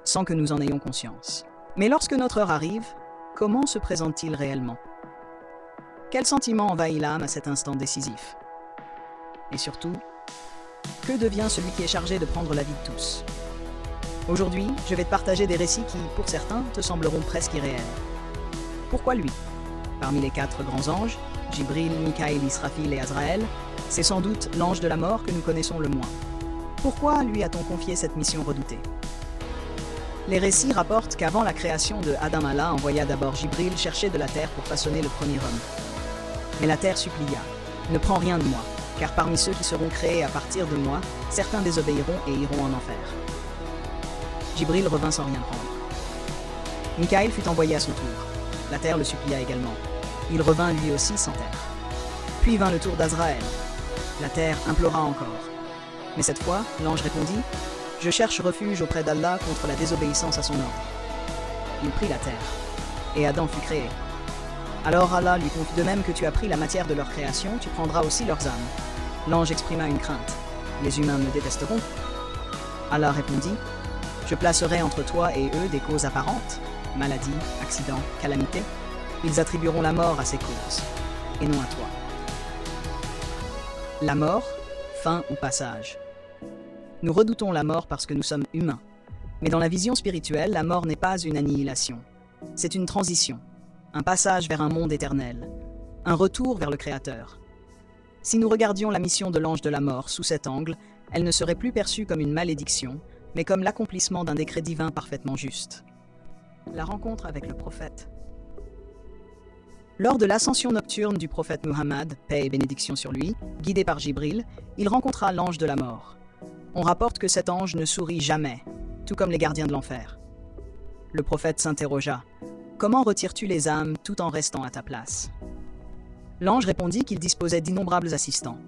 sans que nous en ayons conscience. Mais lorsque notre heure arrive, comment se présente-t-il réellement? Quel sentiment envahit l'âme à cet instant décisif? Et surtout, que devient celui qui est chargé de prendre la vie de tous? Aujourd'hui, je vais te partager des récits qui, pour certains, te sembleront presque irréels. Pourquoi lui? Parmi les 4 grands anges, Jibril, Mikaël, Israfil et Azraël, c'est sans doute l'ange de la mort que nous connaissons le moins. Pourquoi lui a-t-on confié cette mission redoutée? Les récits rapportent qu'avant la création de Adam, Allah envoya d'abord Jibril chercher de la terre pour façonner le premier homme. Mais la terre supplia, « Ne prends rien de moi, car parmi ceux qui seront créés à partir de moi, certains désobéiront et iront en enfer. » Jibril revint sans rien prendre. Mikaël fut envoyé à son tour. La terre le supplia également. Il revint lui aussi sans terre. Puis vint le tour d'Azraël. La terre implora encore. Mais cette fois, l'ange répondit, « Je cherche refuge auprès d'Allah contre la désobéissance à son ordre. » Il prit la terre, et Adam fut créé. Alors Allah lui confie, « De même que tu as pris la matière de leur création, tu prendras aussi leurs âmes. » L'ange exprima une crainte. « Les humains me détesteront. » Allah répondit, « Je placerai entre toi et eux des causes apparentes, maladie, accident, calamité. Ils attribueront la mort à ces causes, et non à toi. » La mort, fin ou passage. Nous redoutons la mort parce que nous sommes humains. Mais dans la vision spirituelle, la mort n'est pas une annihilation. C'est une transition, un passage vers un monde éternel, un retour vers le Créateur. Si nous regardions la mission de l'ange de la mort sous cet angle, elle ne serait plus perçue comme une malédiction, mais comme l'accomplissement d'un décret divin parfaitement juste. La rencontre avec le prophète. Lors de l'ascension nocturne du prophète Muhammad, paix et bénédiction sur lui, guidé par Jibril, il rencontra l'ange de la mort. On rapporte que cet ange ne sourit jamais, tout comme les gardiens de l'enfer. Le prophète s'interrogea, « Comment retires-tu les âmes tout en restant à ta place ?» L'ange répondit qu'il disposait d'innombrables assistants.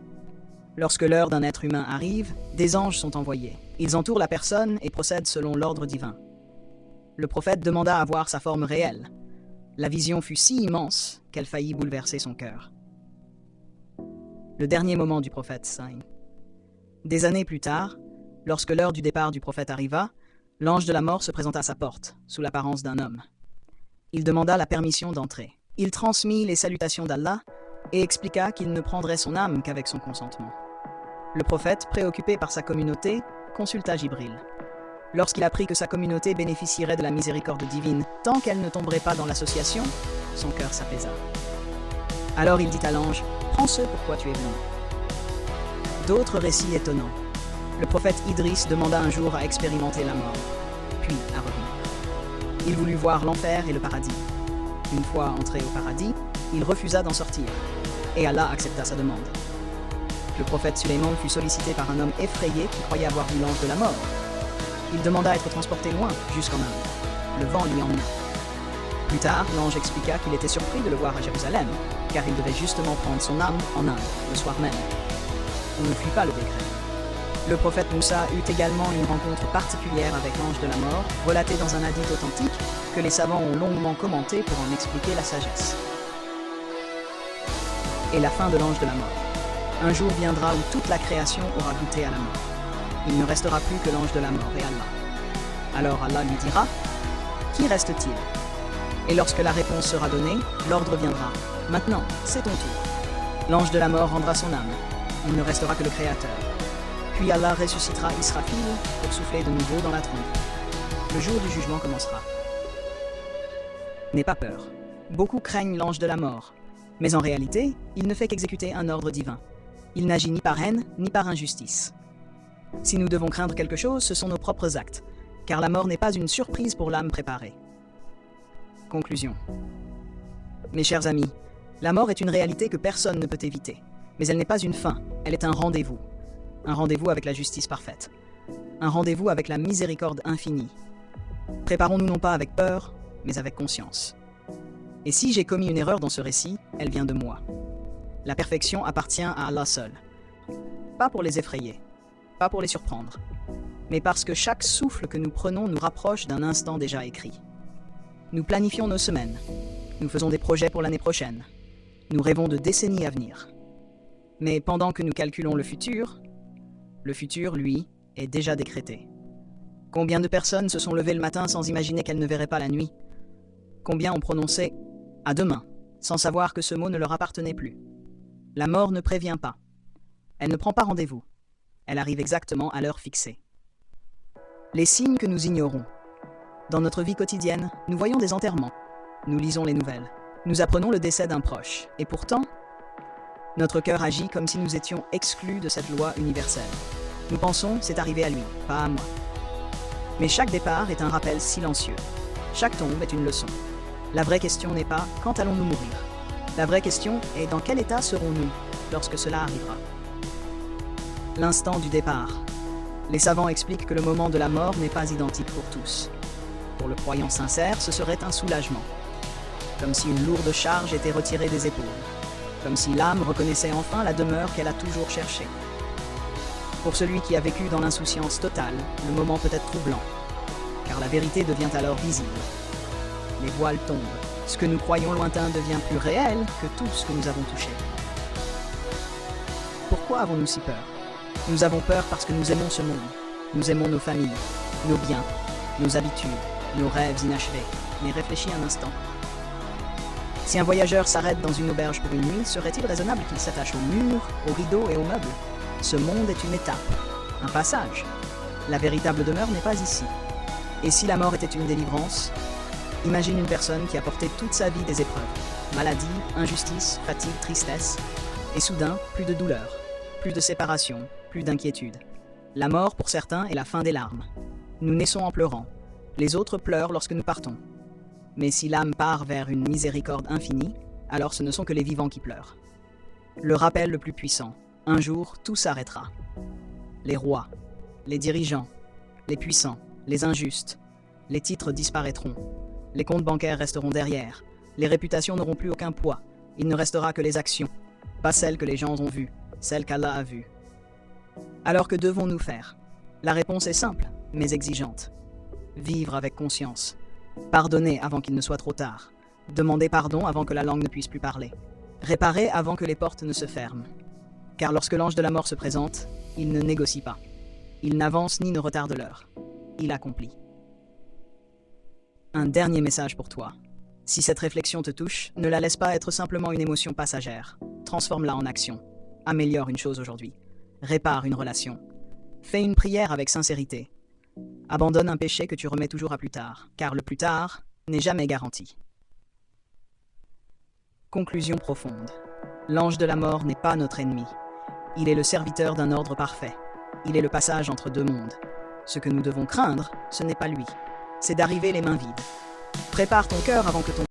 Lorsque l'heure d'un être humain arrive, des anges sont envoyés. Ils entourent la personne et procèdent selon l'ordre divin. Le prophète demanda à voir sa forme réelle. La vision fut si immense qu'elle faillit bouleverser son cœur. Le dernier moment du prophète saint. Des années plus tard, lorsque l'heure du départ du prophète arriva, l'ange de la mort se présenta à sa porte, sous l'apparence d'un homme. Il demanda la permission d'entrer. Il transmit les salutations d'Allah et expliqua qu'il ne prendrait son âme qu'avec son consentement. Le prophète, préoccupé par sa communauté, consulta Jibril. Lorsqu'il apprit que sa communauté bénéficierait de la miséricorde divine, tant qu'elle ne tomberait pas dans l'association, son cœur s'apaisa. Alors il dit à l'ange, « Prends ce pourquoi tu es venu. » D'autres récits étonnants. Le prophète Idriss demanda un jour à expérimenter la mort, puis à revenir. Il voulut voir l'enfer et le paradis. Une fois entré au paradis, il refusa d'en sortir, et Allah accepta sa demande. Le prophète Sulayman fut sollicité par un homme effrayé qui croyait avoir vu l'ange de la mort. Il demanda à être transporté loin, jusqu'en Inde. Le vent l'y emmena. Plus tard, l'ange expliqua qu'il était surpris de le voir à Jérusalem, car il devait justement prendre son âme en Inde, le soir même. On ne fuit pas le décret. Le prophète Moussa eut également une rencontre particulière avec l'ange de la mort, relatée dans un hadith authentique, que les savants ont longuement commenté pour en expliquer la sagesse. Et la fin de l'ange de la mort. Un jour viendra où toute la création aura goûté à la mort. Il ne restera plus que l'ange de la mort et Allah. Alors Allah lui dira, « Qui reste-t-il » Et lorsque la réponse sera donnée, l'ordre viendra. « Maintenant, c'est ton tour. » L'ange de la mort rendra son âme. Il ne restera que le Créateur. Puis Allah ressuscitera Israfil pour souffler de nouveau dans la trompe. Le jour du jugement commencera. N'aie pas peur. Beaucoup craignent l'ange de la mort. Mais en réalité, il ne fait qu'exécuter un ordre divin. Il n'agit ni par haine, ni par injustice. Si nous devons craindre quelque chose, ce sont nos propres actes, car la mort n'est pas une surprise pour l'âme préparée. Conclusion. Mes chers amis, la mort est une réalité que personne ne peut éviter, mais elle n'est pas une fin, elle est un rendez-vous. Un rendez-vous avec la justice parfaite. Un rendez-vous avec la miséricorde infinie. Préparons-nous non pas avec peur, mais avec conscience. Et si j'ai commis une erreur dans ce récit, elle vient de moi. La perfection appartient à Allah seul. Pas pour les effrayer, pas pour les surprendre, mais parce que chaque souffle que nous prenons nous rapproche d'un instant déjà écrit. Nous planifions nos semaines, nous faisons des projets pour l'année prochaine, nous rêvons de décennies à venir. Mais pendant que nous calculons le futur, lui, est déjà décrété. Combien de personnes se sont levées le matin sans imaginer qu'elles ne verraient pas la nuit? Combien ont prononcé « à demain » sans savoir que ce mot ne leur appartenait plus? La mort ne prévient pas. Elle ne prend pas rendez-vous. Elle arrive exactement à l'heure fixée. Les signes que nous ignorons. Dans notre vie quotidienne, nous voyons des enterrements. Nous lisons les nouvelles. Nous apprenons le décès d'un proche. Et pourtant, notre cœur agit comme si nous étions exclus de cette loi universelle. Nous pensons « c'est arrivé à lui, pas à moi ». Mais chaque départ est un rappel silencieux. Chaque tombe est une leçon. La vraie question n'est pas « quand allons-nous mourir ?» La vraie question est « dans quel état serons-nous lorsque cela arrivera ?» L'instant du départ. Les savants expliquent que le moment de la mort n'est pas identique pour tous. Pour le croyant sincère, ce serait un soulagement. Comme si une lourde charge était retirée des épaules. Comme si l'âme reconnaissait enfin la demeure qu'elle a toujours cherchée. Pour celui qui a vécu dans l'insouciance totale, le moment peut être troublant, car la vérité devient alors visible. Les voiles tombent. Ce que nous croyons lointain devient plus réel que tout ce que nous avons touché. Pourquoi avons-nous si peur? Nous avons peur parce que nous aimons ce monde. Nous aimons nos familles, nos biens, nos habitudes, nos rêves inachevés. Mais réfléchis un instant. Si un voyageur s'arrête dans une auberge pour une nuit, serait-il raisonnable qu'il s'attache aux murs, aux rideaux et aux meubles? Ce monde est une étape, un passage. La véritable demeure n'est pas ici. Et si la mort était une délivrance? Imagine une personne qui a porté toute sa vie des épreuves. Maladie, injustice, fatigue, tristesse. Et soudain, plus de douleur, plus de séparation, plus d'inquiétude. La mort, pour certains, est la fin des larmes. Nous naissons en pleurant. Les autres pleurent lorsque nous partons. Mais si l'âme part vers une miséricorde infinie, alors ce ne sont que les vivants qui pleurent. Le rappel le plus puissant. Un jour, tout s'arrêtera. Les rois, les dirigeants, les puissants, les injustes, les titres disparaîtront. Les comptes bancaires resteront derrière. Les réputations n'auront plus aucun poids. Il ne restera que les actions, pas celles que les gens ont vues, celles qu'Allah a vues. Alors que devons-nous faire? La réponse est simple, mais exigeante. Vivre avec conscience. Pardonner avant qu'il ne soit trop tard. Demander pardon avant que la langue ne puisse plus parler. Réparer avant que les portes ne se ferment. Car lorsque l'ange de la mort se présente, il ne négocie pas. Il n'avance ni ne retarde l'heure. Il accomplit. Un dernier message pour toi. Si cette réflexion te touche, ne la laisse pas être simplement une émotion passagère. Transforme-la en action. Améliore une chose aujourd'hui. Répare une relation. Fais une prière avec sincérité. Abandonne un péché que tu remets toujours à plus tard, car le plus tard n'est jamais garanti. Conclusion profonde. L'ange de la mort n'est pas notre ennemi. Il est le serviteur d'un ordre parfait. Il est le passage entre deux mondes. Ce que nous devons craindre, ce n'est pas lui. C'est d'arriver les mains vides. Prépare ton cœur avant que ton